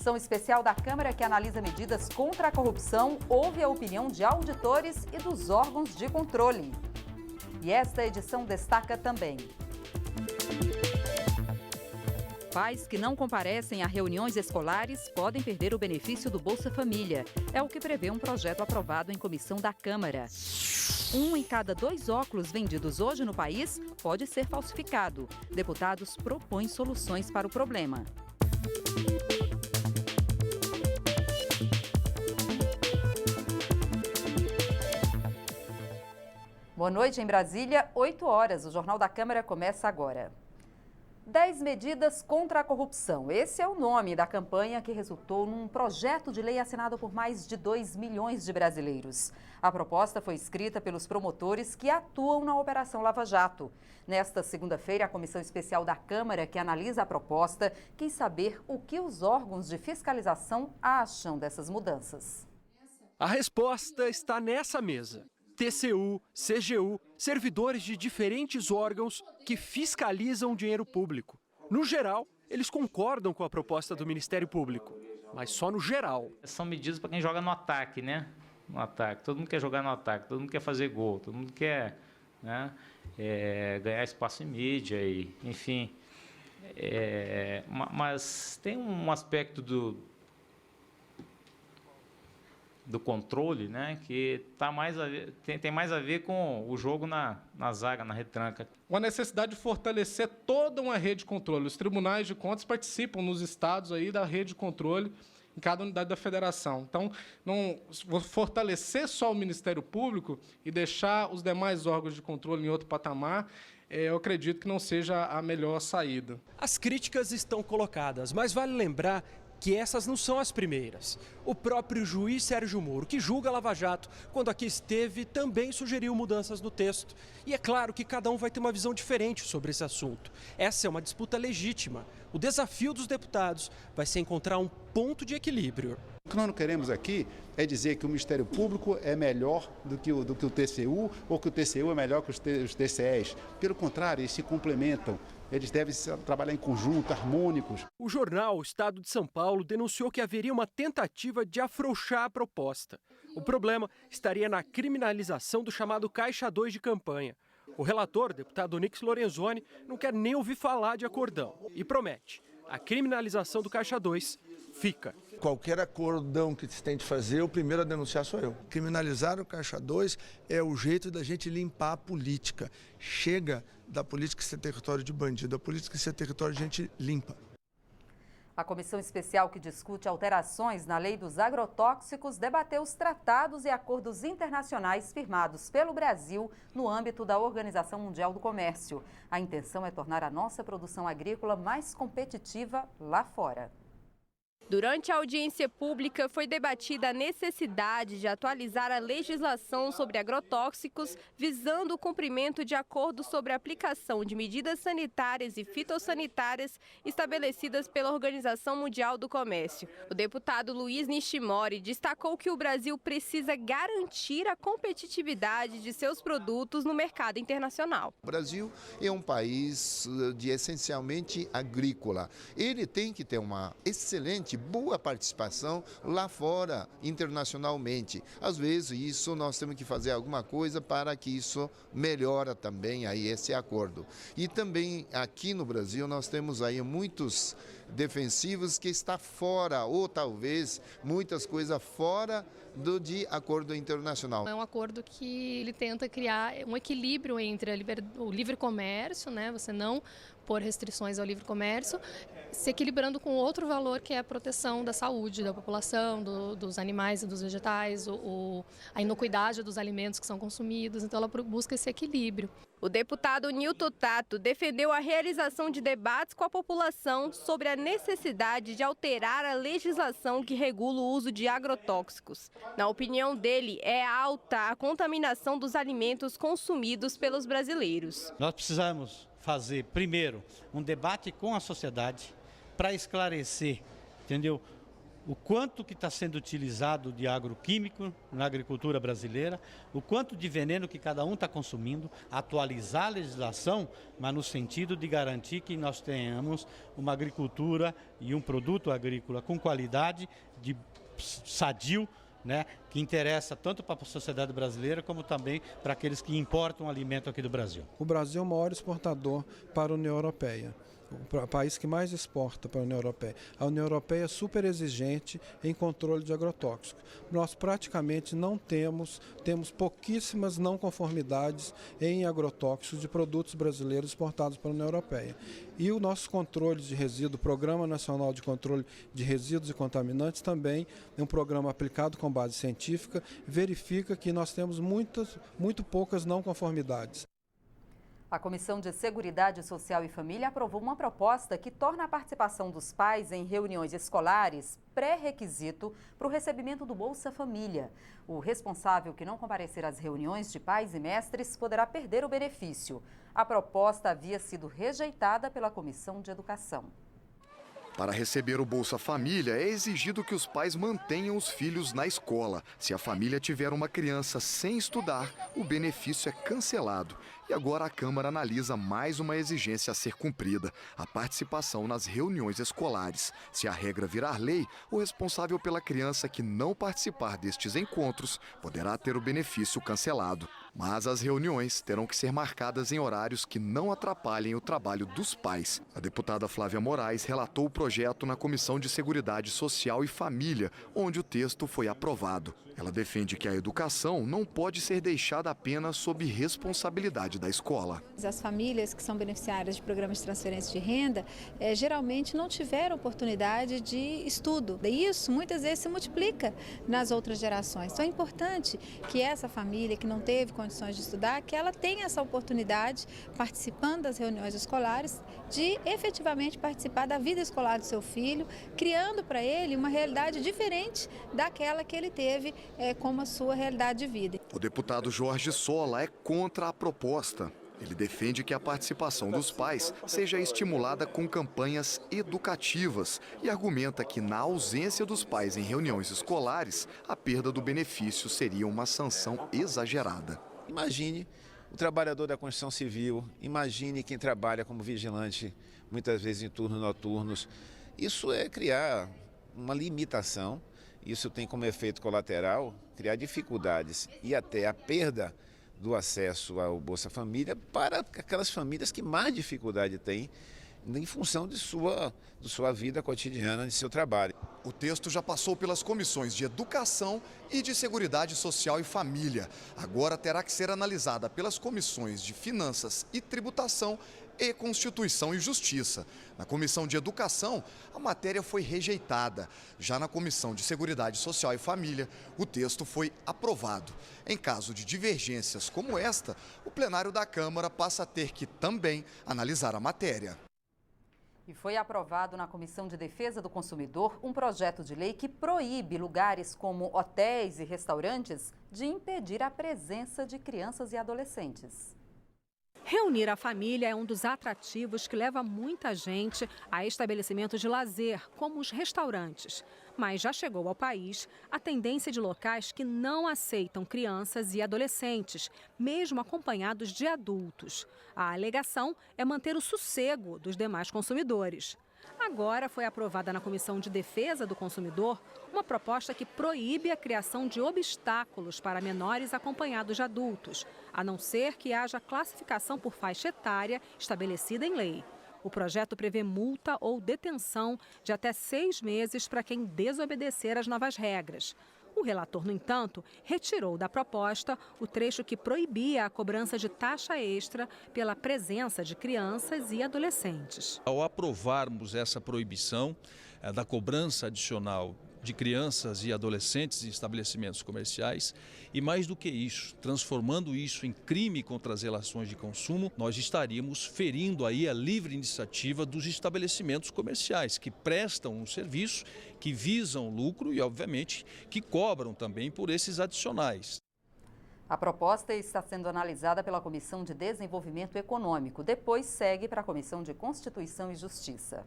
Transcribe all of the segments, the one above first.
comissão especial da Câmara que analisa medidas contra a corrupção ouve a opinião de auditores e dos órgãos de controle. E esta edição destaca também: pais que não comparecem a reuniões escolares podem perder o benefício do Bolsa Família. É o que prevê um projeto aprovado em comissão da Câmara. 1 em cada 2 óculos vendidos hoje no país pode ser falsificado. Deputados propõem soluções para o problema. Boa noite em Brasília, 8 horas. O Jornal da Câmara começa agora. 10 medidas contra a corrupção. Esse é o nome da campanha que resultou num projeto de lei assinado por mais de 2 milhões de brasileiros. A proposta foi escrita pelos promotores que atuam na Operação Lava Jato. Nesta segunda-feira, a Comissão Especial da Câmara, que analisa a proposta, quis saber o que os órgãos de fiscalização acham dessas mudanças. A resposta está nessa mesa. TCU, CGU, servidores de diferentes órgãos que fiscalizam o dinheiro público. No geral, eles concordam com a proposta do Ministério Público, mas só no geral. São medidas para quem joga no ataque, né? No ataque. Todo mundo quer jogar no ataque, todo mundo quer fazer gol, todo mundo quer, né, ganhar espaço em mídia, e, enfim. Mas tem um aspecto do controle, né, que tem mais a ver com o jogo na zaga, na retranca. Uma necessidade de fortalecer toda uma rede de controle. Os tribunais de contas participam nos estados aí da rede de controle em cada unidade da federação. Então, não fortalecer só o Ministério Público e deixar os demais órgãos de controle em outro patamar, eu acredito que não seja a melhor saída. As críticas estão colocadas, mas vale lembrar que essas não são as primeiras. O próprio juiz Sérgio Moro, que julga a Lava Jato, quando aqui esteve, também sugeriu mudanças no texto. E é claro que cada um vai ter uma visão diferente sobre esse assunto. Essa é uma disputa legítima. O desafio dos deputados vai ser encontrar um ponto de equilíbrio. O que nós não queremos aqui é dizer que o Ministério Público é melhor do que o TCU ou que o TCU é melhor que os TCEs. Pelo contrário, eles se complementam. Eles devem trabalhar em conjunto, harmônicos. O jornal O Estado de São Paulo denunciou que haveria uma tentativa de afrouxar a proposta. O problema estaria na criminalização do chamado Caixa 2 de campanha. O relator, deputado Onyx Lorenzoni, não quer nem ouvir falar de acordão e promete: a criminalização do Caixa 2 fica. Qualquer acordão que se tente fazer, o primeiro a denunciar sou eu. Criminalizar o Caixa 2 é o jeito da gente limpar a política. Chega da política ser território de bandido, a política ser território de gente limpa. A comissão especial que discute alterações na lei dos agrotóxicos debateu os tratados e acordos internacionais firmados pelo Brasil no âmbito da Organização Mundial do Comércio. A intenção é tornar a nossa produção agrícola mais competitiva lá fora. Durante a audiência pública, foi debatida a necessidade de atualizar a legislação sobre agrotóxicos, visando o cumprimento de acordos sobre a aplicação de medidas sanitárias e fitossanitárias estabelecidas pela Organização Mundial do Comércio. O deputado Luiz Nishimori destacou que o Brasil precisa garantir a competitividade de seus produtos no mercado internacional. O Brasil é um país essencialmente agrícola. Ele tem que ter uma excelente, boa participação lá fora, internacionalmente. Às vezes, isso nós temos que fazer alguma coisa para que isso melhore também aí esse acordo. E também aqui no Brasil nós temos aí muitos defensivos que está fora, ou talvez muitas coisas fora de acordo internacional. É um acordo que ele tenta criar um equilíbrio entre o livre comércio, né? Você não pôr restrições ao livre comércio, se equilibrando com outro valor que é a proteção da saúde da população, dos animais e dos vegetais, a inocuidade dos alimentos que são consumidos. Então ela busca esse equilíbrio. O deputado Nilton Tato defendeu a realização de debates com a população sobre a necessidade de alterar a legislação que regula o uso de agrotóxicos. Na opinião dele, é alta a contaminação dos alimentos consumidos pelos brasileiros. Nós precisamos fazer, primeiro, um debate com a sociedade para esclarecer, entendeu? o quanto que está sendo utilizado de agroquímico na agricultura brasileira, o quanto de veneno que cada um está consumindo, atualizar a legislação, mas no sentido de garantir que nós tenhamos uma agricultura e um produto agrícola com qualidade, de sadio, né, que interessa tanto para a sociedade brasileira como também para aqueles que importam alimento aqui do Brasil. O Brasil é o maior exportador para a União Europeia. O país que mais exporta para a União Europeia. A União Europeia é super exigente em controle de agrotóxicos. Nós praticamente não temos pouquíssimas não conformidades em agrotóxicos de produtos brasileiros exportados para a União Europeia. E o nosso controle de resíduos, o Programa Nacional de Controle de Resíduos e Contaminantes, também é um programa aplicado com base científica, verifica que nós temos muito poucas não conformidades. A Comissão de Seguridade Social e Família aprovou uma proposta que torna a participação dos pais em reuniões escolares pré-requisito para o recebimento do Bolsa Família. O responsável que não comparecer às reuniões de pais e mestres poderá perder o benefício. A proposta havia sido rejeitada pela Comissão de Educação. Para receber o Bolsa Família, é exigido que os pais mantenham os filhos na escola. Se a família tiver uma criança sem estudar, o benefício é cancelado. E agora a Câmara analisa mais uma exigência a ser cumprida: a participação nas reuniões escolares. Se a regra virar lei, o responsável pela criança que não participar destes encontros poderá ter o benefício cancelado. Mas as reuniões terão que ser marcadas em horários que não atrapalhem o trabalho dos pais. A deputada Flávia Moraes relatou o projeto na Comissão de Seguridade Social e Família, onde o texto foi aprovado. Ela defende que a educação não pode ser deixada apenas sob responsabilidade da escola. As famílias que são beneficiárias de programas de transferência de renda geralmente não tiveram oportunidade de estudo. E isso muitas vezes se multiplica nas outras gerações. Então é importante que essa família que não teve condições de estudar, que ela tenha essa oportunidade, participando das reuniões escolares, de efetivamente participar da vida escolar do seu filho, criando para ele uma realidade diferente daquela que ele teve como a sua realidade de vida. O deputado Jorge Sola é contra a proposta. Ele defende que a participação dos pais seja estimulada com campanhas educativas e argumenta que, na ausência dos pais em reuniões escolares, a perda do benefício seria uma sanção exagerada. Imagine o trabalhador da construção civil, imagine quem trabalha como vigilante, muitas vezes em turnos noturnos. Isso é criar uma limitação, isso tem como efeito colateral criar dificuldades e até a perda do acesso ao Bolsa Família para aquelas famílias que mais dificuldade têm em função de sua vida cotidiana, de seu trabalho. O texto já passou pelas comissões de Educação e de Seguridade Social e Família. Agora terá que ser analisada pelas comissões de Finanças e Tributação e Constituição e Justiça. Na Comissão de Educação, a matéria foi rejeitada. Já na Comissão de Seguridade Social e Família, o texto foi aprovado. Em caso de divergências como esta, o plenário da Câmara passa a ter que também analisar a matéria. E foi aprovado na Comissão de Defesa do Consumidor um projeto de lei que proíbe lugares como hotéis e restaurantes de impedir a presença de crianças e adolescentes. Reunir a família é um dos atrativos que leva muita gente a estabelecimentos de lazer, como os restaurantes. Mas já chegou ao país a tendência de locais que não aceitam crianças e adolescentes, mesmo acompanhados de adultos. A alegação é manter o sossego dos demais consumidores. Agora foi aprovada na Comissão de Defesa do Consumidor uma proposta que proíbe a criação de obstáculos para menores acompanhados de adultos, a não ser que haja classificação por faixa etária estabelecida em lei. O projeto prevê multa ou detenção de até 6 meses para quem desobedecer às novas regras. O relator, no entanto, retirou da proposta o trecho que proibia a cobrança de taxa extra pela presença de crianças e adolescentes. Ao aprovarmos essa proibição da cobrança adicional de crianças e adolescentes em estabelecimentos comerciais, e mais do que isso, transformando isso em crime contra as relações de consumo, nós estaríamos ferindo aí a livre iniciativa dos estabelecimentos comerciais, que prestam um serviço, que visam lucro e, obviamente, que cobram também por esses adicionais. A proposta está sendo analisada pela Comissão de Desenvolvimento Econômico, depois segue para a Comissão de Constituição e Justiça.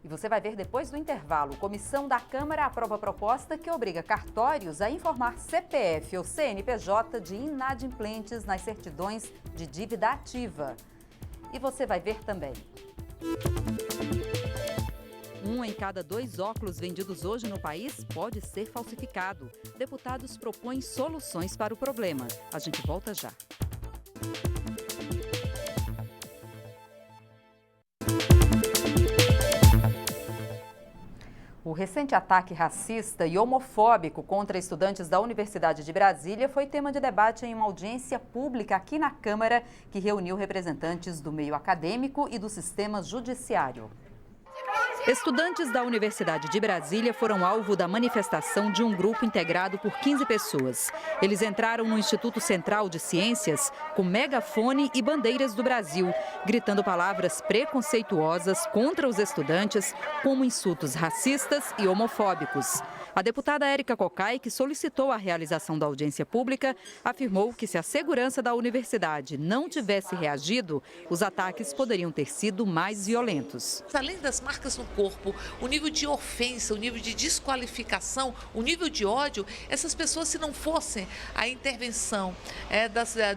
E você vai ver depois do intervalo. Comissão da Câmara aprova a proposta que obriga cartórios a informar CPF ou CNPJ de inadimplentes nas certidões de dívida ativa. E você vai ver também. 1 em cada 2 óculos vendidos hoje no país pode ser falsificado. Deputados propõem soluções para o problema. A gente volta já. O recente ataque racista e homofóbico contra estudantes da Universidade de Brasília foi tema de debate em uma audiência pública aqui na Câmara, que reuniu representantes do meio acadêmico e do sistema judiciário. Estudantes da Universidade de Brasília foram alvo da manifestação de um grupo integrado por 15 pessoas. Eles entraram no Instituto Central de Ciências com megafone e bandeiras do Brasil, gritando palavras preconceituosas contra os estudantes, como insultos racistas e homofóbicos. A deputada Érica Cocai, que solicitou a realização da audiência pública, afirmou que se a segurança da universidade não tivesse reagido, os ataques poderiam ter sido mais violentos. Além das marcas no corpo, o nível de ofensa, o nível de desqualificação, o nível de ódio, essas pessoas, se não fossem a intervenção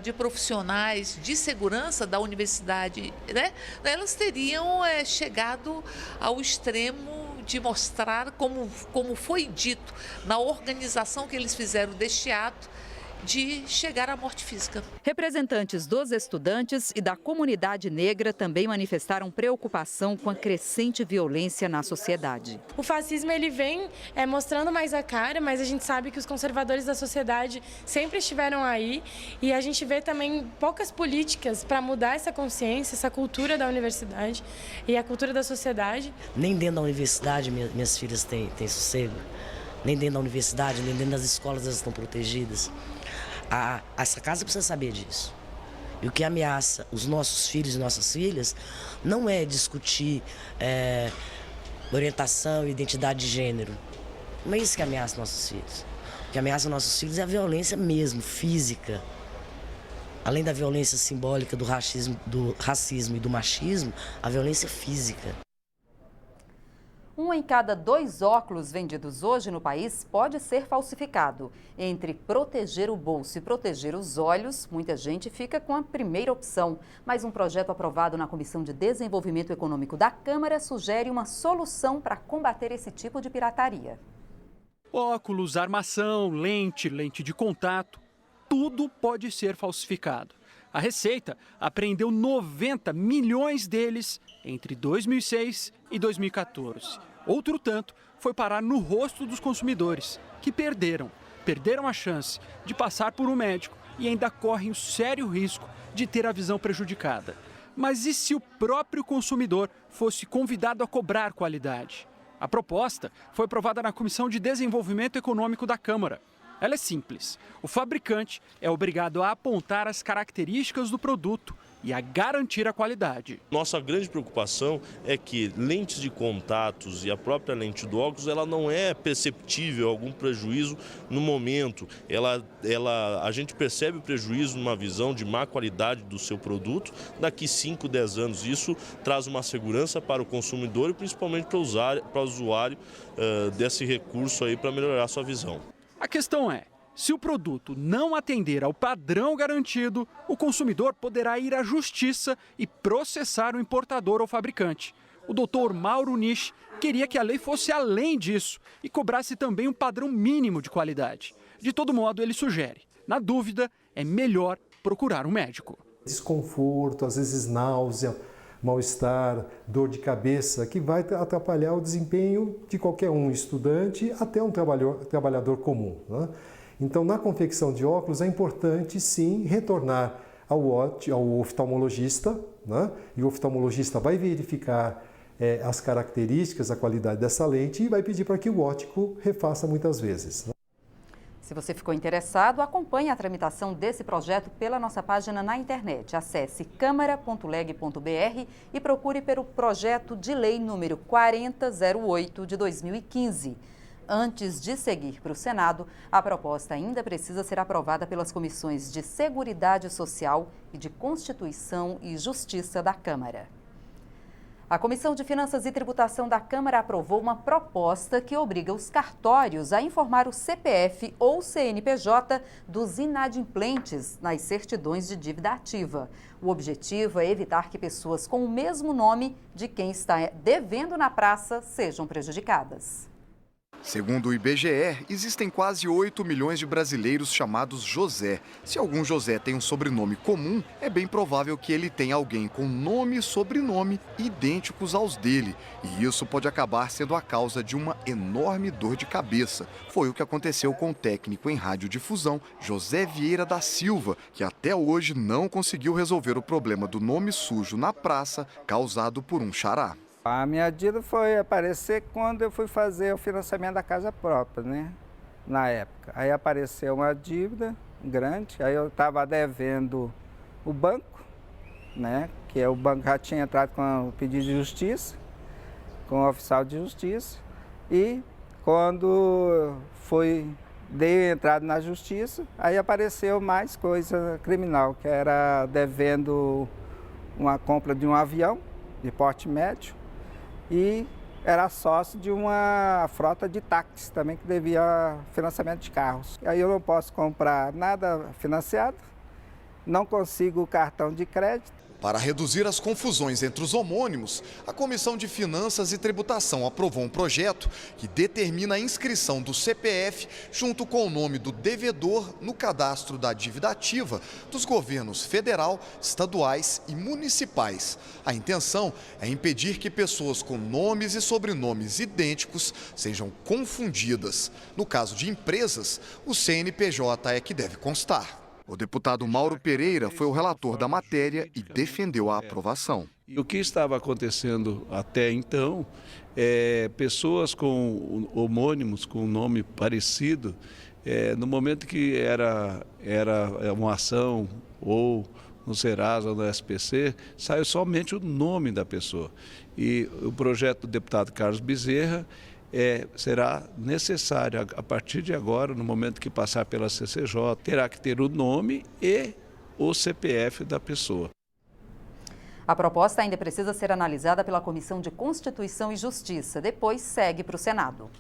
de profissionais de segurança da universidade, né, elas teriam chegado ao extremo de mostrar, como foi dito na organização que eles fizeram deste ato, de chegar à morte física. Representantes dos estudantes e da comunidade negra também manifestaram preocupação com a crescente violência na sociedade. O fascismo ele vem mostrando mais a cara, mas a gente sabe que os conservadores da sociedade sempre estiveram aí e a gente vê também poucas políticas para mudar essa consciência, essa cultura da universidade e a cultura da sociedade. Nem dentro da universidade minhas filhas têm sossego, nem dentro da universidade, nem dentro das escolas elas estão protegidas. Essa casa precisa saber disso. E o que ameaça os nossos filhos e nossas filhas não é discutir orientação e identidade de gênero. Não é isso que ameaça nossos filhos. O que ameaça nossos filhos é a violência mesmo, física. Além da violência simbólica do racismo e do machismo, a violência física. 1 em cada 2 óculos vendidos hoje no país pode ser falsificado. Entre proteger o bolso e proteger os olhos, muita gente fica com a primeira opção. Mas um projeto aprovado na Comissão de Desenvolvimento Econômico da Câmara sugere uma solução para combater esse tipo de pirataria. Óculos, armação, lente de contato, tudo pode ser falsificado. A Receita apreendeu 90 milhões deles entre 2006 e 2014. Outro tanto foi parar no rosto dos consumidores, que perderam a chance de passar por um médico e ainda correm o sério risco de ter a visão prejudicada. Mas e se o próprio consumidor fosse convidado a cobrar qualidade? A proposta foi aprovada na Comissão de Desenvolvimento Econômico da Câmara. Ela é simples. O fabricante é obrigado a apontar as características do produto e a garantir a qualidade. Nossa grande preocupação é que lentes de contatos e a própria lente do óculos, ela não é perceptível algum prejuízo no momento. A gente percebe o prejuízo numa visão de má qualidade do seu produto daqui 5, 10 anos. Isso traz uma segurança para o consumidor e principalmente para o usuário desse recurso aí para melhorar a sua visão. A questão é, se o produto não atender ao padrão garantido, o consumidor poderá ir à justiça e processar o importador ou fabricante. O doutor Mauro Nisch queria que a lei fosse além disso e cobrasse também um padrão mínimo de qualidade. De todo modo, ele sugere, na dúvida, é melhor procurar um médico. Desconforto, às vezes náusea, mal-estar, dor de cabeça, que vai atrapalhar o desempenho de qualquer um, estudante até um trabalhador comum, né? Então, na confecção de óculos, é importante, sim, retornar ao oftalmologista, né? E o oftalmologista vai verificar as características, a qualidade dessa lente e vai pedir para que o óptico refaça muitas vezes, né? Se você ficou interessado, acompanhe a tramitação desse projeto pela nossa página na internet. Acesse câmara.leg.br e procure pelo projeto de lei número 4008 de 2015. Antes de seguir para o Senado, a proposta ainda precisa ser aprovada pelas comissões de Seguridade Social e de Constituição e Justiça da Câmara. A Comissão de Finanças e Tributação da Câmara aprovou uma proposta que obriga os cartórios a informar o CPF ou CNPJ dos inadimplentes nas certidões de dívida ativa. O objetivo é evitar que pessoas com o mesmo nome de quem está devendo na praça sejam prejudicadas. Segundo o IBGE, existem quase 8 milhões de brasileiros chamados José. Se algum José tem um sobrenome comum, é bem provável que ele tenha alguém com nome e sobrenome idênticos aos dele. E isso pode acabar sendo a causa de uma enorme dor de cabeça. Foi o que aconteceu com o técnico em radiodifusão, José Vieira da Silva, que até hoje não conseguiu resolver o problema do nome sujo na praça causado por um xará. A minha dívida foi aparecer quando eu fui fazer o financiamento da casa própria, né? Na época. Aí apareceu uma dívida grande, aí eu estava devendo o banco, né? Que o banco já tinha entrado com o pedido de justiça, com o oficial de justiça. E quando dei entrada na justiça, aí apareceu mais coisa criminal, que era devendo uma compra de um avião de porte médio. E era sócio de uma frota de táxis também que devia financiamento de carros. Aí eu não posso comprar nada financiado, não consigo cartão de crédito. Para reduzir as confusões entre os homônimos, a Comissão de Finanças e Tributação aprovou um projeto que determina a inscrição do CPF junto com o nome do devedor no cadastro da dívida ativa dos governos federal, estaduais e municipais. A intenção é impedir que pessoas com nomes e sobrenomes idênticos sejam confundidas. No caso de empresas, o CNPJ é que deve constar. O deputado Mauro Pereira foi o relator da matéria e defendeu a aprovação. E o que estava acontecendo até então pessoas com homônimos, com nome parecido, no momento que era uma ação ou no Serasa ou no SPC, saiu somente o nome da pessoa. E o projeto do deputado Carlos Bezerra será necessário, a partir de agora, no momento que passar pela CCJ, terá que ter o nome e o CPF da pessoa. A proposta ainda precisa ser analisada pela Comissão de Constituição e Justiça, depois segue para o Senado.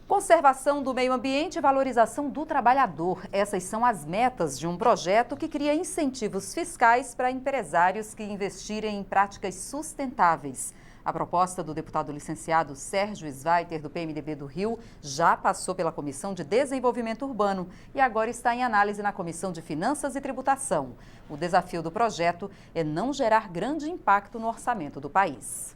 Conservação do meio ambiente e valorização do trabalhador. Essas são as metas de um projeto que cria incentivos fiscais para empresários que investirem em práticas sustentáveis. A proposta do deputado licenciado Sérgio Sveiter, do PMDB do Rio, já passou pela Comissão de Desenvolvimento Urbano e agora está em análise na Comissão de Finanças e Tributação. O desafio do projeto é não gerar grande impacto no orçamento do país.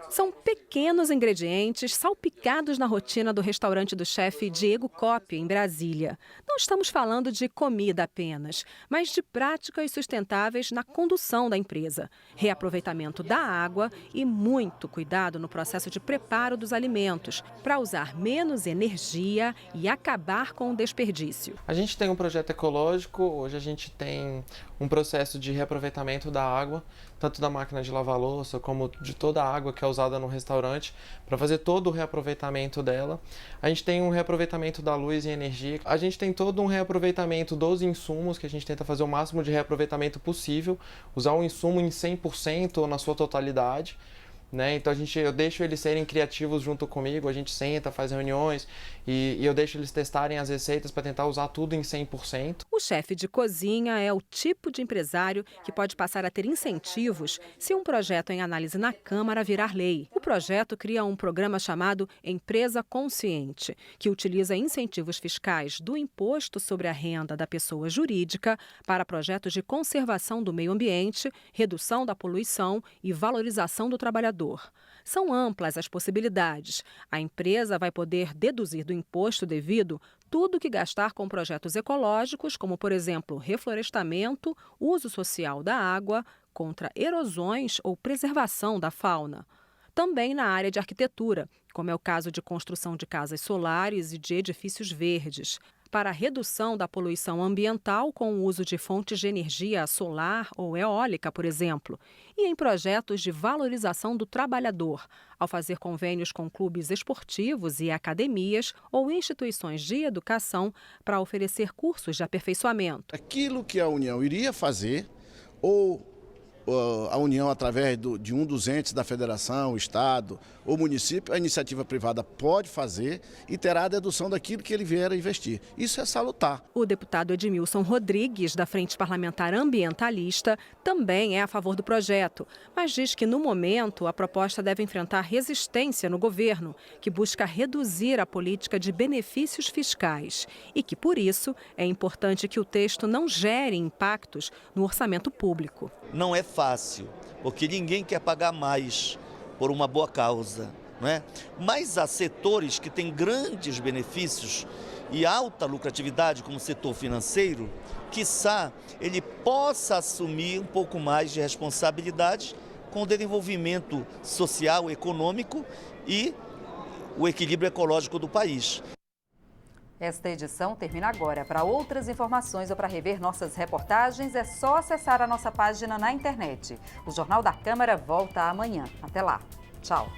São pequenos ingredientes salpicados na rotina do restaurante do chefe Diego Coppi, em Brasília. Não estamos falando de comida apenas, mas de práticas sustentáveis na condução da empresa. Reaproveitamento da água e muito cuidado no processo de preparo dos alimentos, para usar menos energia e acabar com o desperdício. A gente tem um projeto ecológico, hoje a gente tem um processo de reaproveitamento da água, tanto da máquina de lavar louça como de toda a água que é usada no restaurante, para fazer todo o reaproveitamento dela. A gente tem um reaproveitamento da luz e energia. A gente tem todo um reaproveitamento dos insumos, que a gente tenta fazer o máximo de reaproveitamento possível, usar o insumo em 100% ou na sua totalidade. Então eu deixo eles serem criativos junto comigo, a gente senta, faz reuniões e eu deixo eles testarem as receitas para tentar usar tudo em 100%. O chefe de cozinha é o tipo de empresário que pode passar a ter incentivos se um projeto em análise na Câmara virar lei. O projeto cria um programa chamado Empresa Consciente, que utiliza incentivos fiscais do imposto sobre a renda da pessoa jurídica para projetos de conservação do meio ambiente, redução da poluição e valorização do trabalhador. São amplas as possibilidades. A empresa vai poder deduzir do imposto devido tudo que gastar com projetos ecológicos, como, por exemplo, reflorestamento, uso social da água, contra erosões ou preservação da fauna. Também na área de arquitetura, como é o caso de construção de casas solares e de edifícios verdes. Para a redução da poluição ambiental com o uso de fontes de energia solar ou eólica, por exemplo, e em projetos de valorização do trabalhador, ao fazer convênios com clubes esportivos e academias ou instituições de educação para oferecer cursos de aperfeiçoamento. Aquilo que a União iria fazer ou a União, através de um dos entes da federação, o Estado ou município, a iniciativa privada pode fazer e terá a dedução daquilo que ele vier a investir. Isso é salutar. O deputado Edmilson Rodrigues, da Frente Parlamentar Ambientalista, também é a favor do projeto, mas diz que, no momento, a proposta deve enfrentar resistência no governo, que busca reduzir a política de benefícios fiscais e que, por isso, é importante que o texto não gere impactos no orçamento público. Não é fácil, porque ninguém quer pagar mais por uma boa causa, não é? Mas há setores que têm grandes benefícios e alta lucratividade, como o setor financeiro, quiçá ele possa assumir um pouco mais de responsabilidade com o desenvolvimento social, econômico e o equilíbrio ecológico do país. Esta edição termina agora. Para outras informações ou para rever nossas reportagens, é só acessar a nossa página na internet. O Jornal da Câmara volta amanhã. Até lá. Tchau.